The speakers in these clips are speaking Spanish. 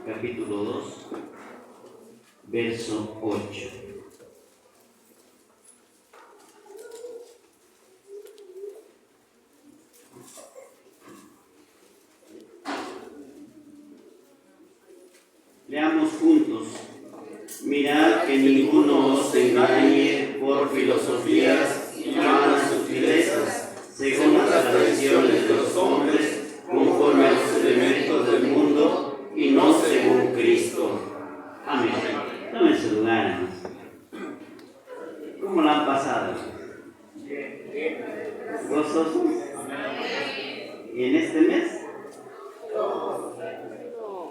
capítulo 2, verso 8. Leamos juntos. Mirad que ninguno os engañe por filosofías y vanas sutilezas, según las tradiciones de los hombres, conforme a los elementos del mundo, y no según Cristo. Amén. Tomen su lugar, hermanos. ¿Cómo la han pasado? ¿Gozosos? ¿Y en este mes?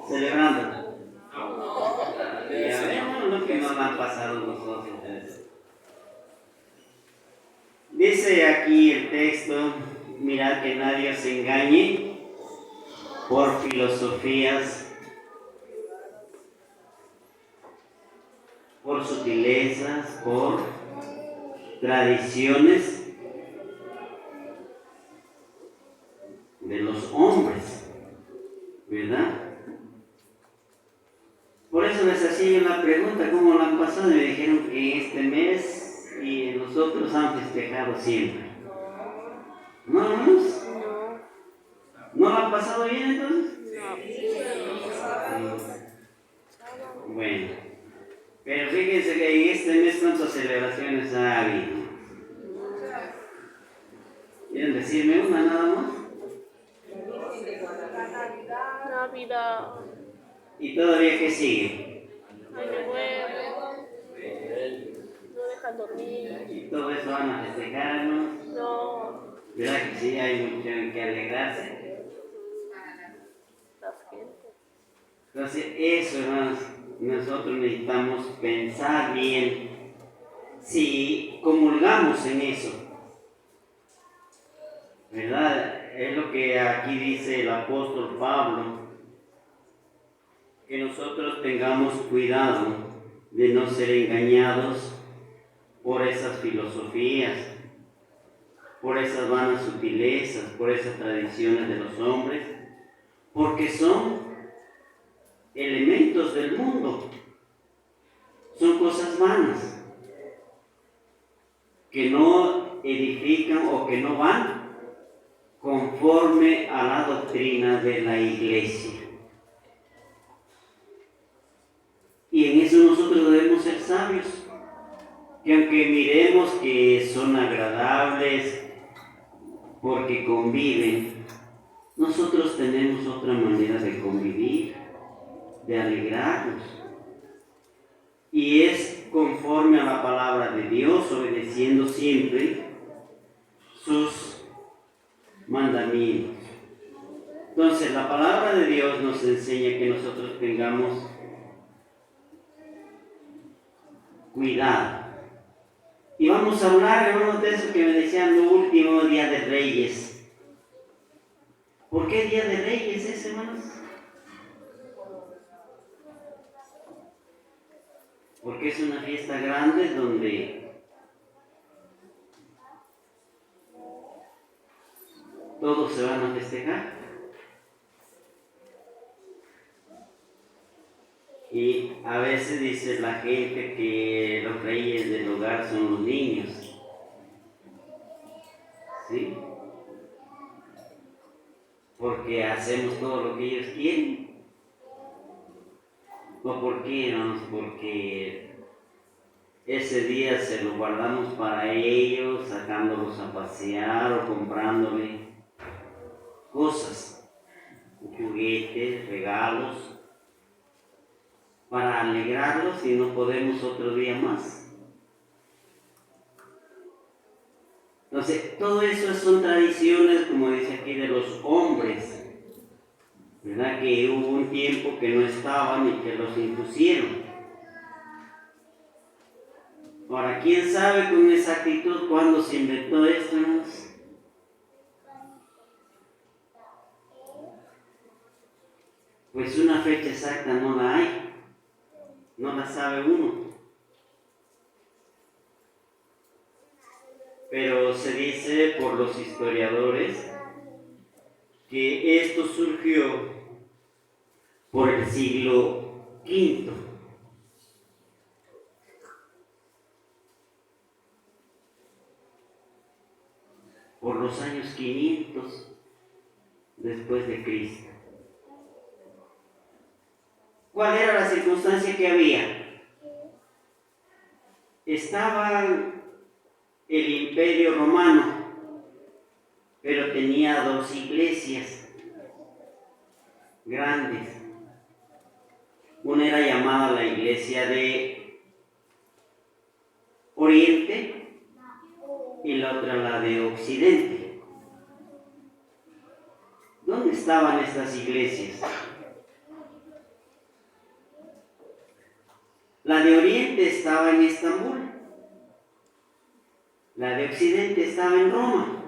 ¿Celebrando? Ya vemos lo que nos han pasado nosotros. Dice aquí el texto, mirad que nadie os engañe por filosofías, por sutilezas, por tradiciones de los hombres, ¿verdad? Por eso les hacía una pregunta, ¿cómo lo han pasado? Y me dijeron que en este mes y nosotros han festejado siempre. ¿No, hermanos? ¿No lo han pasado bien entonces? No. Bueno, pero fíjense que en este mes cuántas celebraciones ha habido. ¿Quieren decirme una nada más? Navidad. ¿Y todavía qué sigue? Año Nuevo. No dejan dormir. ¿Y todo eso van a festejarnos? No. ¿Verdad que sí? Hay mucho en que alegrarse. Las gentes. Entonces, eso, hermanos, nosotros necesitamos pensar bien si comulgamos en eso. ¿Verdad? Es lo que aquí dice el apóstol Pablo, que nosotros tengamos cuidado de no ser engañados por esas filosofías, por esas vanas sutilezas, por esas tradiciones de los hombres, porque son elementos del mundo, son cosas vanas, que no edifican o que no van conforme a la doctrina de la iglesia. Y en eso nosotros debemos ser sabios, que aunque miremos que son agradables porque conviven, nosotros tenemos otra manera de convivir, de alegrarnos. Y es conforme a la palabra de Dios, obedeciendo siempre sus mandamientos. Entonces, la palabra de Dios nos enseña que nosotros tengamos cuidado. Y vamos a hablar, hermanos, de eso que me decían, lo último día de Reyes. ¿Por qué día de Reyes es, hermanos? Porque es una fiesta grande donde todos se van a festejar. Y a veces dice la gente que los reyes del hogar son los niños. ¿Sí? Porque hacemos todo lo que ellos quieren. ¿O por qué, hermanos? Porque ese día se lo guardamos para ellos, sacándolos a pasear o comprándole cosas, juguetes, regalos, para alegrarlos y no podemos otro día más. Entonces, todo eso son tradiciones, como dice aquí, de los hombres, ¿verdad? Que hubo un tiempo que no estaban y que los impusieron. Ahora, ¿quién sabe con exactitud cuándo se inventó esto, hermanos? Pues una fecha exacta no la hay, no la sabe uno. Pero se dice por los historiadores que esto surgió por el siglo V. Por los años 500 después de Cristo. ¿Cuál era la circunstancia que había? Estaba el Imperio Romano, pero tenía dos iglesias grandes. Una era llamada la Iglesia de Oriente y la otra la de Occidente. ¿Dónde estaban estas iglesias? La de Oriente estaba en Estambul, la de Occidente estaba en Roma.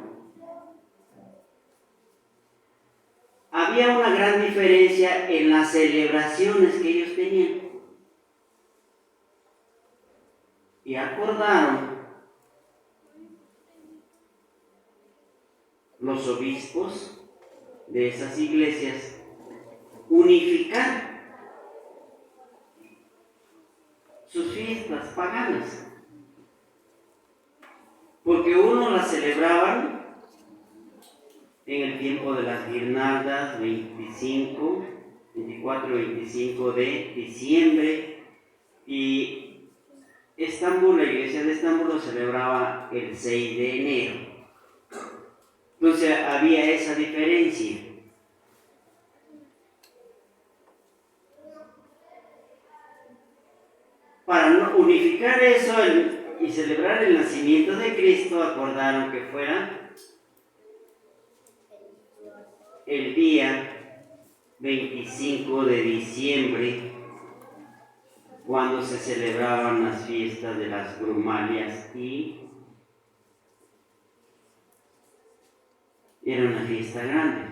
Había una gran diferencia en las celebraciones que ellos tenían. Y acordaron los obispos de esas iglesias unificar sus fiestas paganas, porque uno las celebraban en el tiempo de las guirnaldas, 24 y 25 de diciembre, y Estambul, la iglesia de Estambul lo celebraba el 6 de enero. Entonces había esa diferencia. Para unificar eso y celebrar el nacimiento de Cristo, acordaron que fuera el día 25 de diciembre, cuando se celebraban las fiestas de las Brumalias, y era una fiesta grande.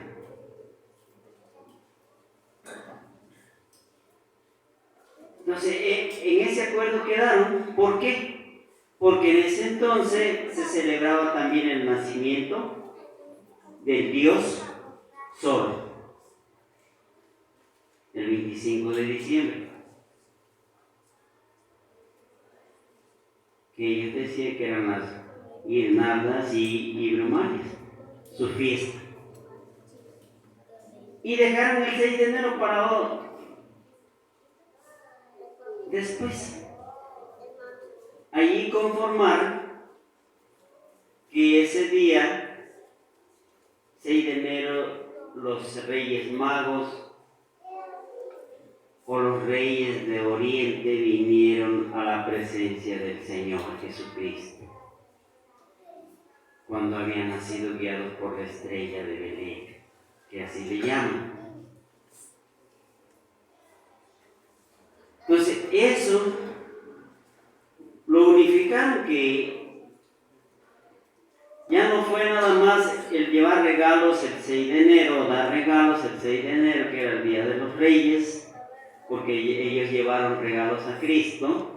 Entonces, en ese acuerdo quedaron. ¿Por qué? Porque en ese entonces se celebraba también el nacimiento del Dios Sol, el 25 de diciembre. Que ellos decían que eran las guirnaldas y brumalias, su fiesta. Y dejaron el 6 de enero para después. Allí conformaron que ese día, 6 de enero, los Reyes Magos o los Reyes de Oriente vinieron a la presencia del Señor Jesucristo, cuando habían nacido guiados por la estrella de Belén, que así le llaman. Entonces, eso lo unificaron, que ya no fue nada más el llevar regalos el 6 de enero, dar regalos el 6 de enero, que era el Día de los Reyes, porque ellos llevaron regalos a Cristo,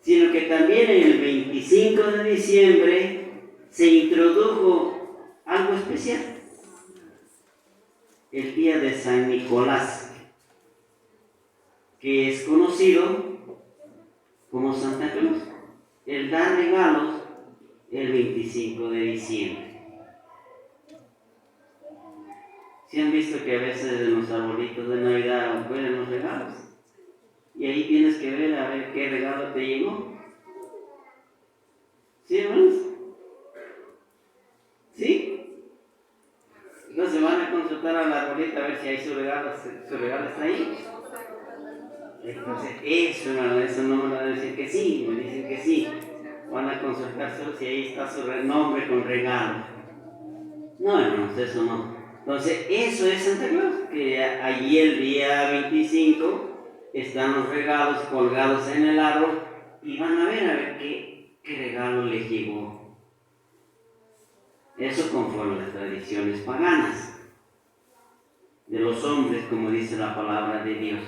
sino que también en el 25 de diciembre se introdujo algo especial, el día de San Nicolás, que es conocido como Santa Claus, el dar regalos el 25 de diciembre. ¿Sí han visto que a veces en los arbolitos de Navidad ponen los regalos? Y ahí tienes que ver a ver qué regalo te llegó. ¿Sí, hermanos? ¿Sí? Entonces van a consultar al arbolito a ver si hay su regalo está ahí. Entonces, eso no me va a decir que sí, me dicen que sí. Van a consultar solo si ahí está su nombre con regalo. No, hermanos, eso no. Entonces, eso es Santa Claus, que allí el día 25 están los regalos colgados en el árbol y van a ver qué regalo les llegó. Eso conforme a las tradiciones paganas de los hombres, como dice la palabra de Dios.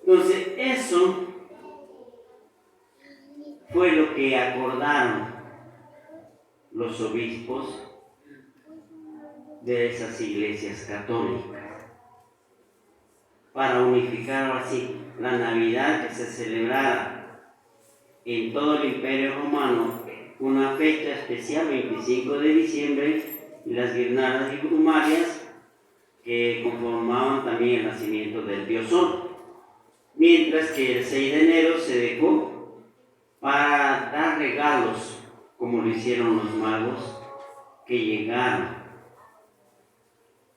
Entonces, eso fue lo que acordaron los obispos de esas iglesias católicas. para unificar así la Navidad, que se celebrara en todo el Imperio Romano una fecha especial, 25 de diciembre, y las guirnaldas y brumarias que conformaban también el nacimiento del dios Sol. Mientras que el 6 de enero se dejó para dar regalos, como lo hicieron los magos que llegaron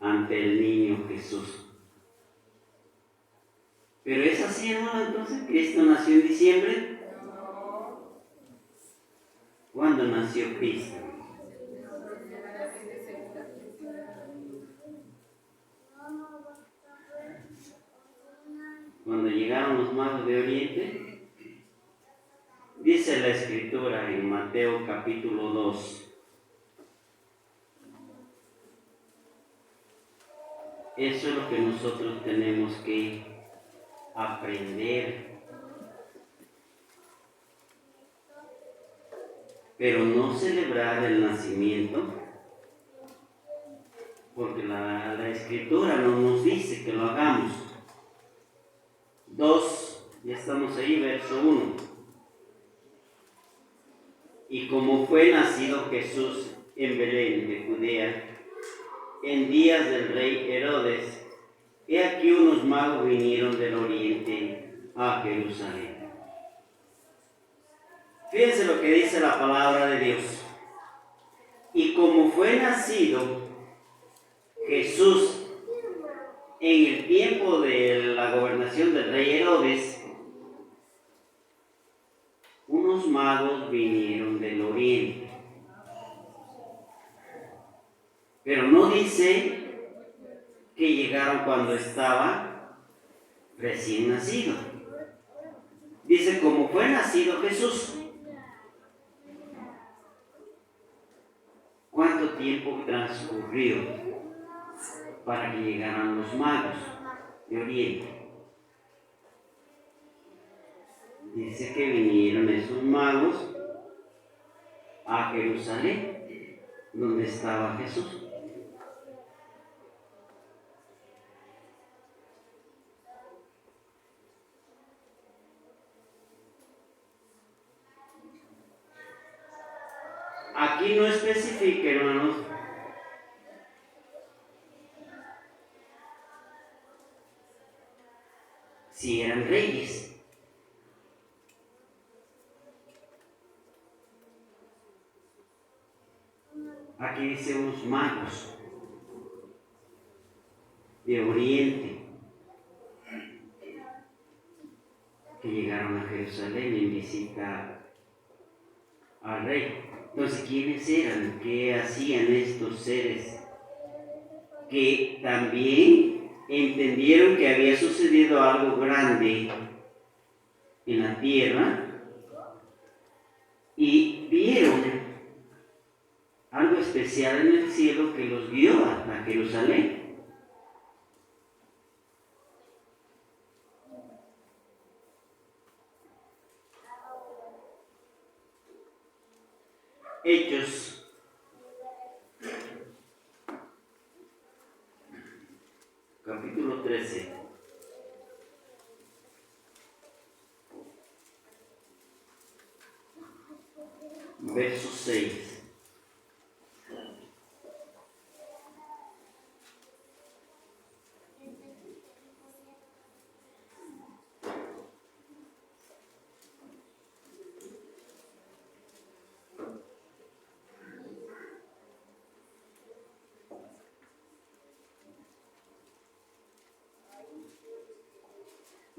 ante el niño Jesús. Pero es así, hermano, entonces, Cristo nació en diciembre. ¿Cuándo nació Cristo? Cuando llegaron los magos de Oriente. Dice la Escritura en Mateo capítulo 2. Eso es lo que nosotros tenemos que aprender. Pero no celebrar el nacimiento, porque la Escritura no nos dice que lo hagamos. 2, ya estamos ahí, verso 1. Y como fue nacido Jesús en Belén de Judea, en días del rey Herodes, he aquí unos magos vinieron del oriente a Jerusalén. Fíjense lo que dice la palabra de Dios. Y como fue nacido Jesús en el tiempo de la gobernación del rey Herodes, unos magos vinieron del oriente. Pero no dice que llegaron cuando estaba recién nacido. Dice, como fue nacido Jesús. ¿Cuánto tiempo transcurrió para que llegaran los magos de Oriente? Dice que vinieron esos magos a Jerusalén, donde estaba Jesús. Aquí no especifica, hermanos, si eran reyes. Aquí dice unos magos de Oriente que llegaron a Jerusalén en visita al rey. Entonces, ¿quiénes eran? ¿Qué hacían estos seres? Que también entendieron que había sucedido algo grande en la tierra y vieron algo especial en el cielo que los guió hasta Jerusalén. Hechos capítulo 13. Verso 6.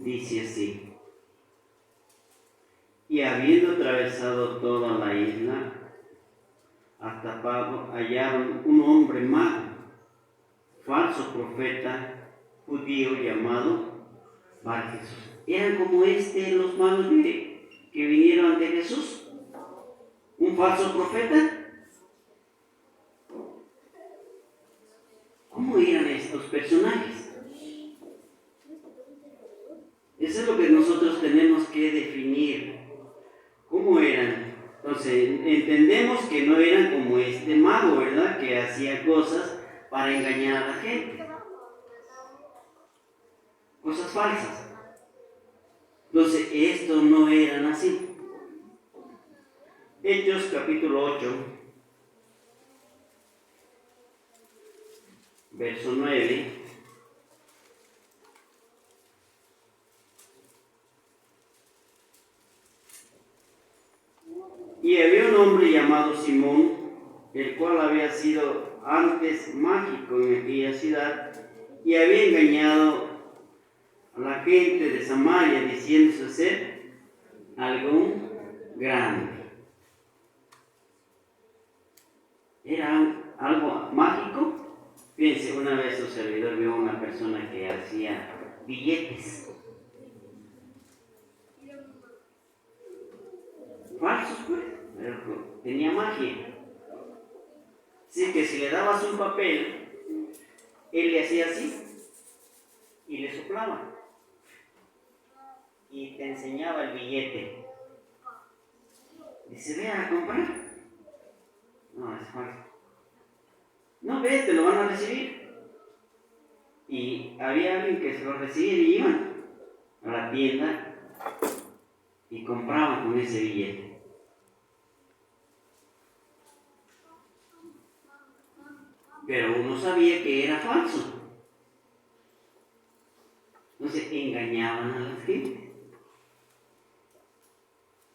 Dice así: y habiendo atravesado toda la isla hasta Pablo, hallaron un hombre mago, falso profeta judío llamado Bar Jesús. Eran como los magos que vinieron ante Jesús. Un falso profeta. ¿Cómo eran estos personajes? Eso es lo que nosotros tenemos que definir. ¿Cómo eran? Entonces, entendemos que no eran como este mago, ¿verdad? Que hacía cosas para engañar a la gente. cosas falsas. Entonces, esto no eran así. Hechos capítulo 8, verso 9. Y había un hombre llamado Simón, el cual había sido antes mágico en aquella ciudad, y había engañado a la gente de Samaria, diciéndose ser algún grande. ¿Era algo mágico? Fíjense, una vez su servidor vio a una persona que hacía billetes falsos, pues, pero tenía magia. Así que si le dabas un papel, él le hacía así y le soplaba y te enseñaba el billete. Dice, ve a comprar. No, es falso. No, ve, te lo van a recibir. Y había alguien que se lo recibía y iban a la tienda y compraban con ese billete. Pero uno sabía que era falso. Entonces engañaban a la gente.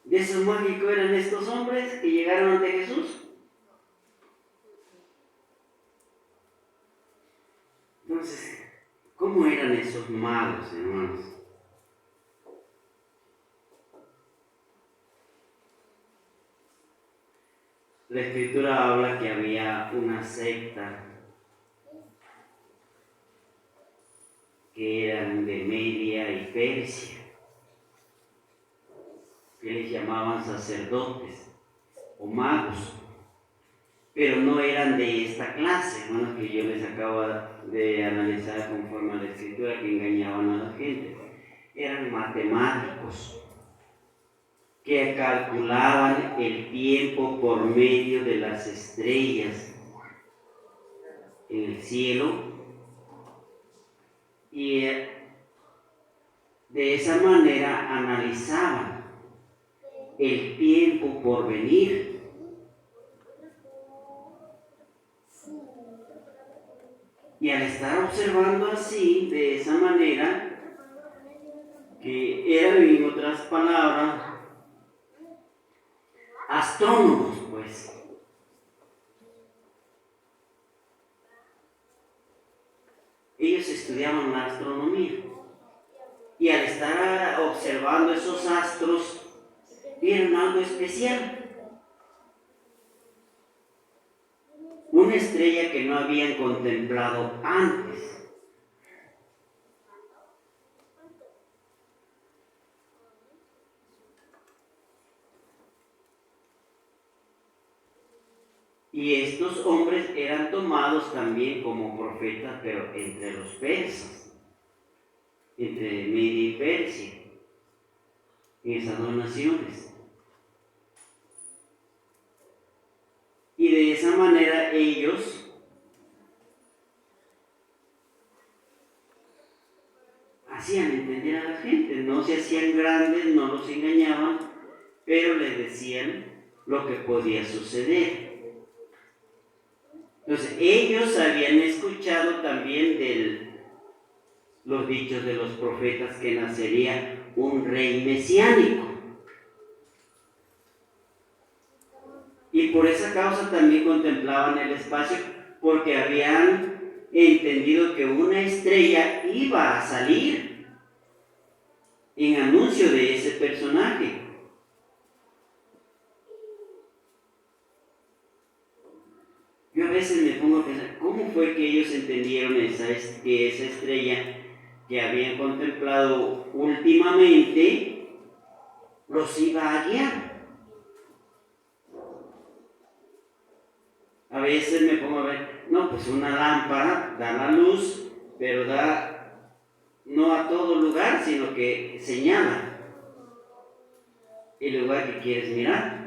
¿De esos mágicos eran estos hombres que llegaron ante Jesús? Entonces, ¿cómo eran esos magos, hermanos? La Escritura habla que había una secta que eran de Media y Persia, que les llamaban sacerdotes o magos, pero no eran de esta clase, hermanos, que yo les acabo de analizar conforme a la Escritura, que engañaban a la gente. Eran matemáticos que calculaban el tiempo por medio de las estrellas en el cielo, y de esa manera analizaban el tiempo por venir. Y al estar observando así, de esa manera, que eran, en otras palabras, astrónomos, pues. Ellos estudiaban la astronomía. Y al estar observando esos astros, vieron algo especial. Una estrella que no habían contemplado antes. Y estos hombres eran tomados también como profetas, pero entre los persas, entre Media y Persia, en esas dos naciones. Y de esa manera ellos hacían entender a la gente, no se hacían grandes, no los engañaban, pero les decían lo que podía suceder. Entonces, ellos habían escuchado también los dichos de los profetas que nacería un rey mesiánico. Y por esa causa también contemplaban el espacio, porque habían entendido que una estrella iba a salir en anuncio de ese personaje. Yo a veces me pongo a pensar, ¿cómo fue que ellos entendieron que esa estrella que habían contemplado últimamente los iba a guiar? A veces me pongo a ver, no, pues una lámpara da la luz, pero da no a todo lugar, sino que señala el lugar que quieres mirar.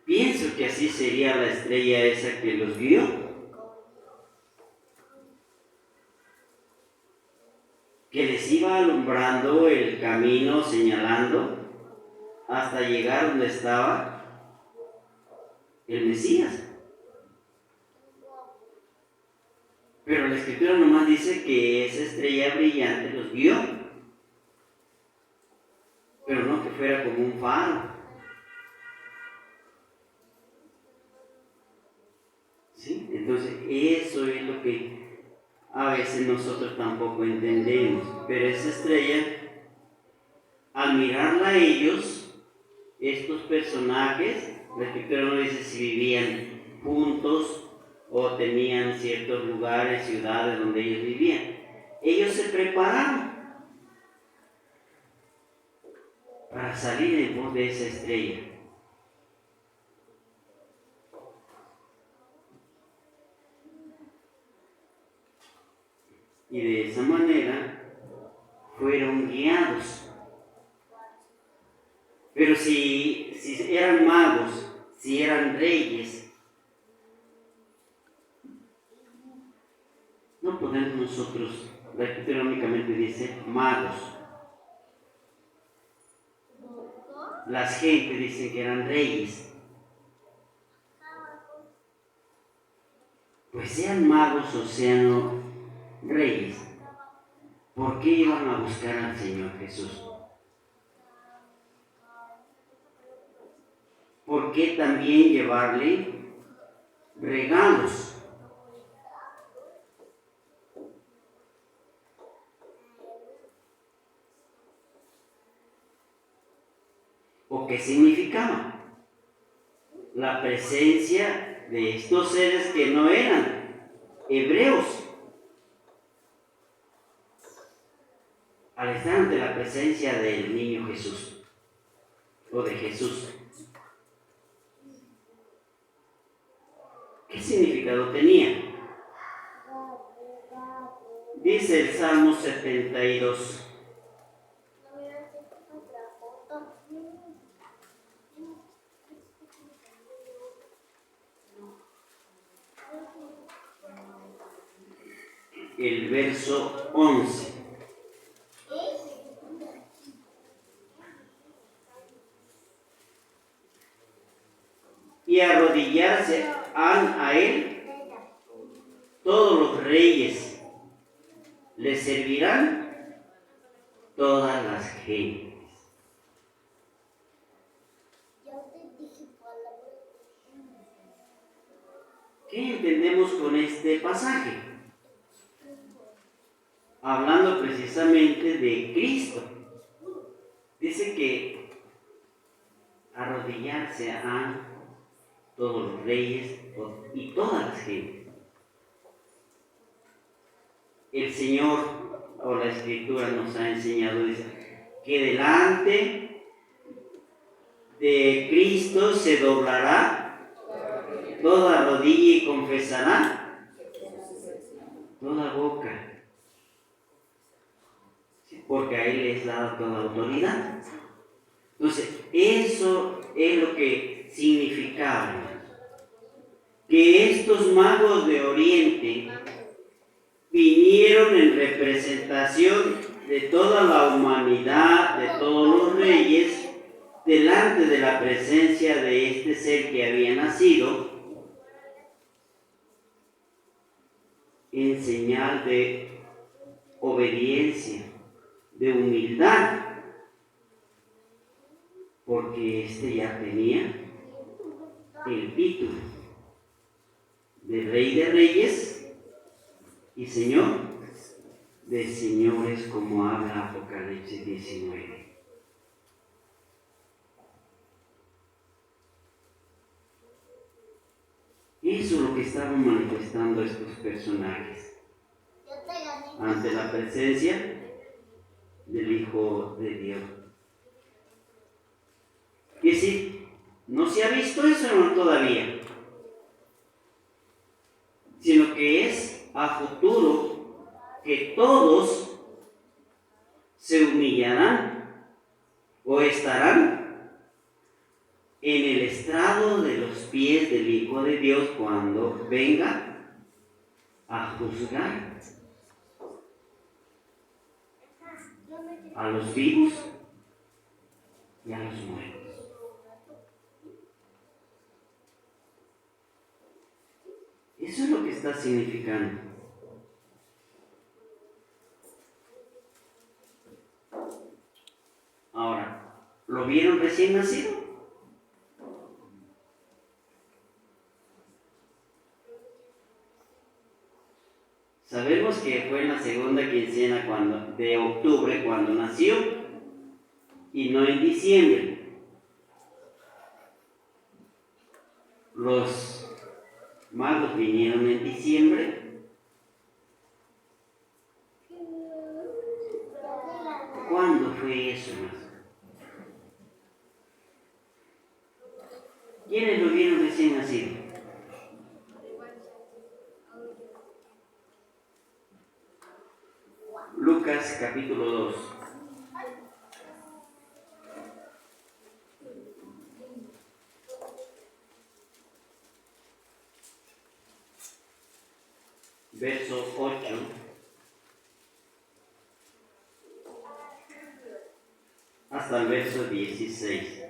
Pienso que así sería la estrella esa que los guió. que les iba alumbrando el camino, señalando, hasta llegar donde estaba el Mesías. Pero la Escritura nomás dice que esa estrella brillante los guió, pero no que fuera como un faro. ¿Sí? Entonces, eso es lo que a veces nosotros tampoco entendemos. Pero esa estrella, al mirarla a ellos, estos personajes, la Escritura no dice si vivían juntos o tenían ciertos lugares, ciudades donde ellos vivían. Ellos se prepararon para salir en pos de esa estrella. Y de esa manera fueron guiados. Pero si eran magos, si eran reyes, no podemos nosotros, la Escritura únicamente dice magos. Las gentes dicen que eran reyes. Pues sean magos o sean reyes, ¿por qué iban a buscar al Señor Jesús? ¿Por qué también llevarle regalos? ¿O qué significaba? La presencia de estos seres que no eran hebreos. Al estar ante la presencia del niño Jesús, o de Jesús, ¿qué significado tenía? Dice el Salmo 72. El verso 11. Y arrodillarse han a él todos los reyes, le servirán todas las gentes. ¿Qué entendemos con este pasaje? Hablando precisamente de Cristo. Dice que arrodillarse a todos los reyes y todas las gentes. El Señor o la Escritura nos ha enseñado, dice, que delante de Cristo se doblará toda rodilla y confesará toda boca. Porque a Él es dada toda autoridad. Entonces, eso es lo que significaba. Que estos magos de Oriente vinieron en representación de toda la humanidad, de todos los reyes, delante de la presencia de este ser que había nacido, en señal de obediencia, de humildad, porque este ya tenía el título de Rey de Reyes y Señor de señores, como habla Apocalipsis 19. Eso es lo que estaban manifestando estos personajes ante la presencia del Hijo de Dios. Y decir, no se ha visto eso no todavía, sino que es a futuro que todos se humillarán o estarán en el estrado de los pies del Hijo de Dios cuando venga a juzgar. a los vivos y a los muertos. Eso es lo que está significando. Ahora, ¿lo vieron recién nacido? Sabemos que fue en la segunda quincena de octubre cuando nació y no en diciembre. Los magos vinieron en diciembre. ¿Cuándo fue eso, más? ¿Quiénes lo vieron recién nacido? Lucas capítulo 2. Verso 8 hasta el verso 16.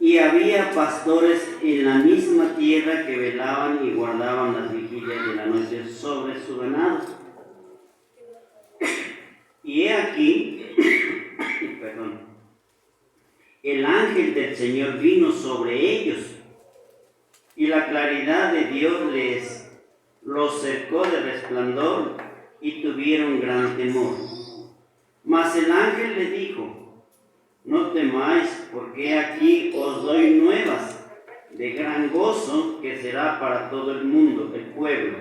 Y había pastores en la misma tierra que velaban y guardaban las vigilias de la noche sobre su ganado. Y he aquí, el ángel del Señor vino sobre ellos, y la claridad de Dios los cercó de resplandor, y tuvieron gran temor. Mas el ángel le dijo: no temáis, porque aquí os doy nuevas de gran gozo, que será para todo el mundo, el pueblo,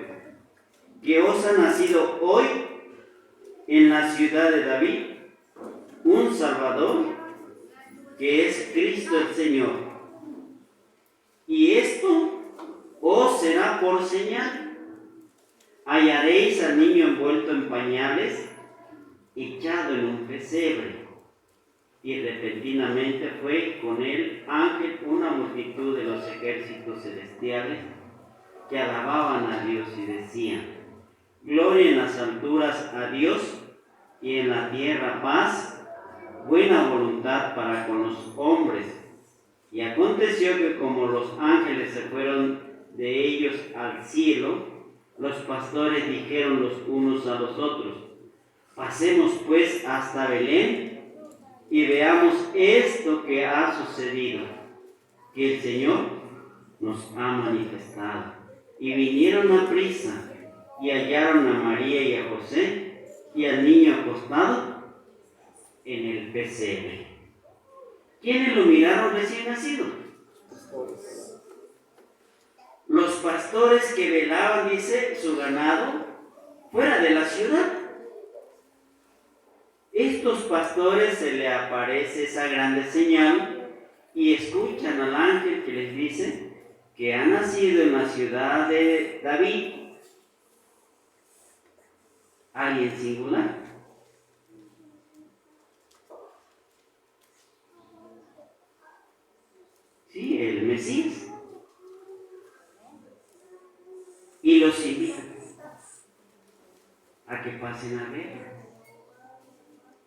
que os ha nacido hoy en la ciudad de David un Salvador, que es Cristo el Señor. Y esto os será por señal: hallaréis al niño envuelto en pañales, echado en un pesebre. Y repentinamente fue con el ángel una multitud de los ejércitos celestiales que alababan a Dios y decían: gloria en las alturas a Dios, y en la tierra paz, buena voluntad para con los hombres. Y aconteció que como los ángeles se fueron de ellos al cielo, los pastores dijeron los unos a los otros: pasemos pues hasta Belén y veamos esto que ha sucedido, que el Señor nos ha manifestado. Y vinieron aprisa y hallaron a María y a José y al niño acostado en el pesebre. ¿Quiénes lo miraron recién nacido? Los pastores que velaban, dice, su ganado fuera de la ciudad. Estos pastores se le aparece esa grande señal y escuchan al ángel que les dice que ha nacido en la ciudad de David alguien singular. Sí, el Mesías. Y los invitan a que pasen a ver.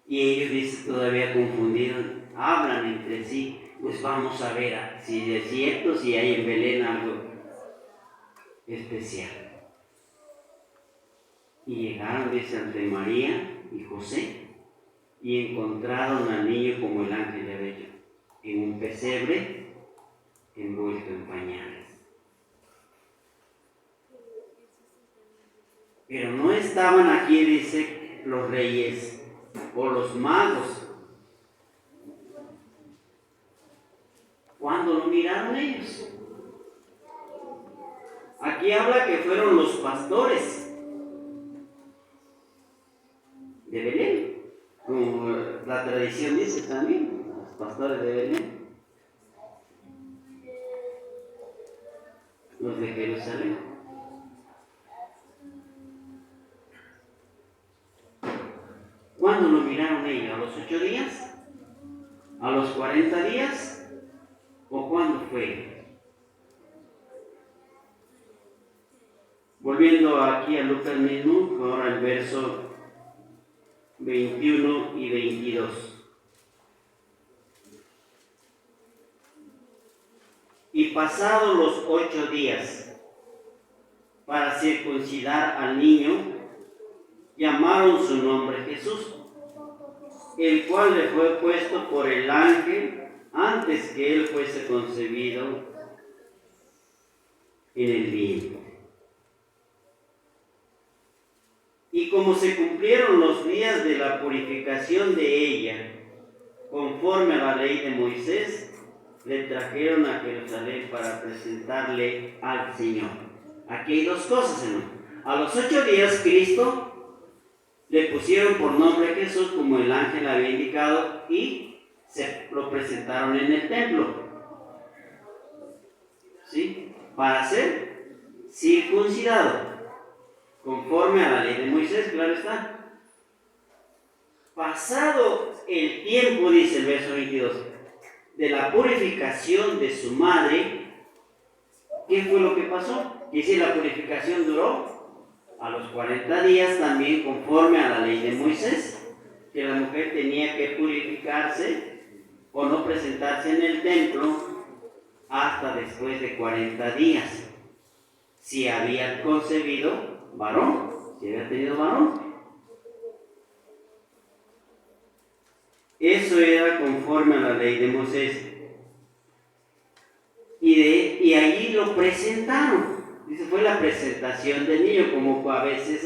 Y ellos dicen, todavía confundidos, hablan entre sí: pues vamos a ver si es cierto, si hay en Belén algo especial. Y llegaron, dice, ante María y José, y encontraron al niño como el ángel le había dicho, en un pesebre envuelto en pañales. Pero no estaban aquí, dice, los reyes o los magos. ¿Cuándo lo miraron ellos? Aquí habla que fueron los pastores de Belén, como la tradición dice también, los pastores de Belén, los de Jerusalén. ¿Cuándo lo miraron ellos? ¿A los 8 días? ¿A los 40 días? ¿O cuándo fue? Volviendo aquí a Lucas mismo, ahora el verso 21 y 22. Y pasados los 8 días para circuncidar al niño, llamaron su nombre Jesús, el cual le fue puesto por el ángel antes que él fuese concebido en el vientre. Y como se cumplieron los días de la purificación de ella, conforme a la ley de Moisés, le trajeron a Jerusalén para presentarle al Señor. Aquí hay dos cosas, hermano. A los 8 días Cristo le pusieron por nombre Jesús, como el ángel había indicado, y se lo presentaron en el templo, ¿sí? Para ser circuncidado, conforme a la ley de Moisés, claro está. Pasado el tiempo, dice el verso 22, de la purificación de su madre, ¿qué fue lo que pasó? Dice, la purificación duró a los 40 días, también conforme a la ley de Moisés, que la mujer tenía que purificarse o no presentarse en el templo hasta después de 40 días. Si había concebido varón, si había tenido varón. Eso era conforme a la ley de Moisés. Y allí lo presentaron. Dice, fue la presentación del niño, como a veces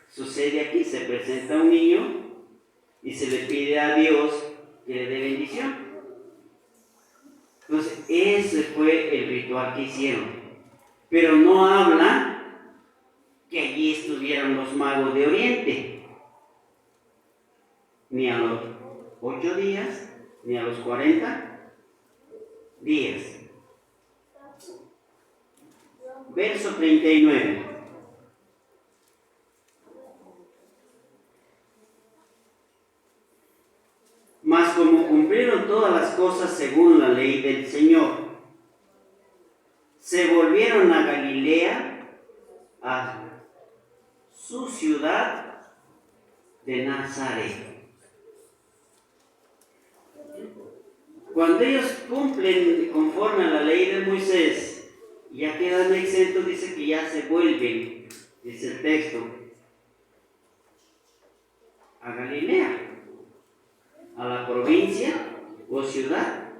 sucede aquí. Se presenta un niño y se le pide a Dios que le dé bendición. Entonces, ese fue el ritual que hicieron. Pero no habla que allí estuvieran los magos de Oriente. Ni a los 8 días, ni a los 40 días. Verso 39. Mas como cumplieron todas las cosas según la ley del Señor, se volvieron a Galilea, a su ciudad de Nazaret. Cuando ellos cumplen conforme a la ley de Moisés, ya quedan exentos, dice que ya se vuelven, dice el texto, a Galilea, a la provincia o ciudad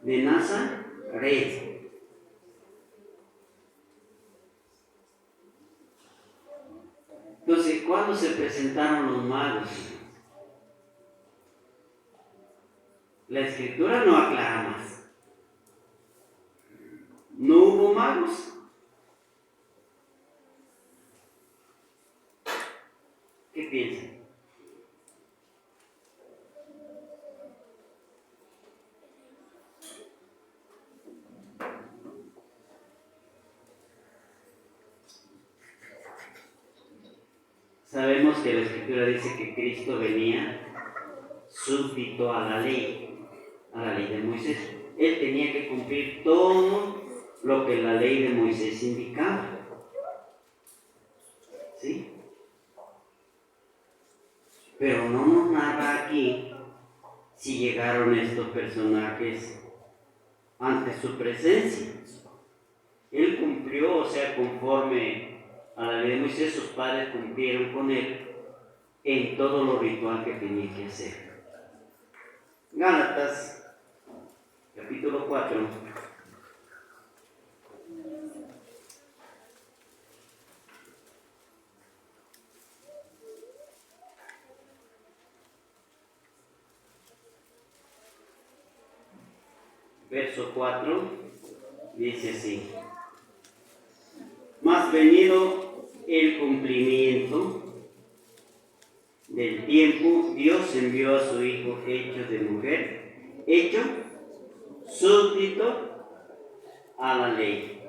de Nazaret. Entonces, ¿cuándo se presentaron los magos? La escritura no aclara más. ¿No hubo magos? ¿Qué piensan? Sabemos que la escritura dice que Cristo venía súbdito a la ley de Moisés. Él tenía que cumplir todo lo que la ley de Moisés indicaba. ¿Sí? Pero no nos narra aquí si llegaron estos personajes ante su presencia. Él cumplió, o sea, conforme a la ley de Moisés, sus padres cumplieron con él en todo lo ritual que tenía que hacer. Gálatas, capítulo 4. Verso 4, dice así: mas venido el cumplimiento del tiempo, Dios envió a su Hijo hecho de mujer, hecho súbdito a la ley.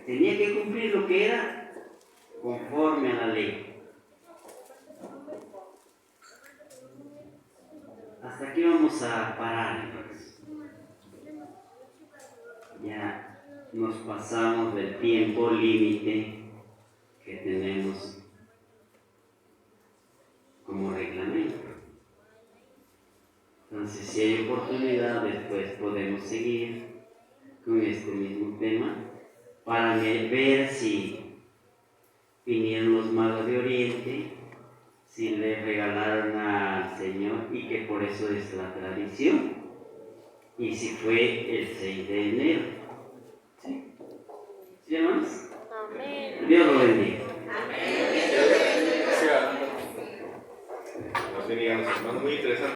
Tenía que cumplir lo que era conforme a la ley. Hasta aquí vamos a parar. Ya nos pasamos del tiempo límite que tenemos después podemos seguir con este mismo tema para ver si vinieron los magos de Oriente, si le regalaron al Señor y que por eso es la tradición, y si fue el 6 de enero. ¿Sí? ¿Sí, hermanos? Amén. Dios lo bendiga.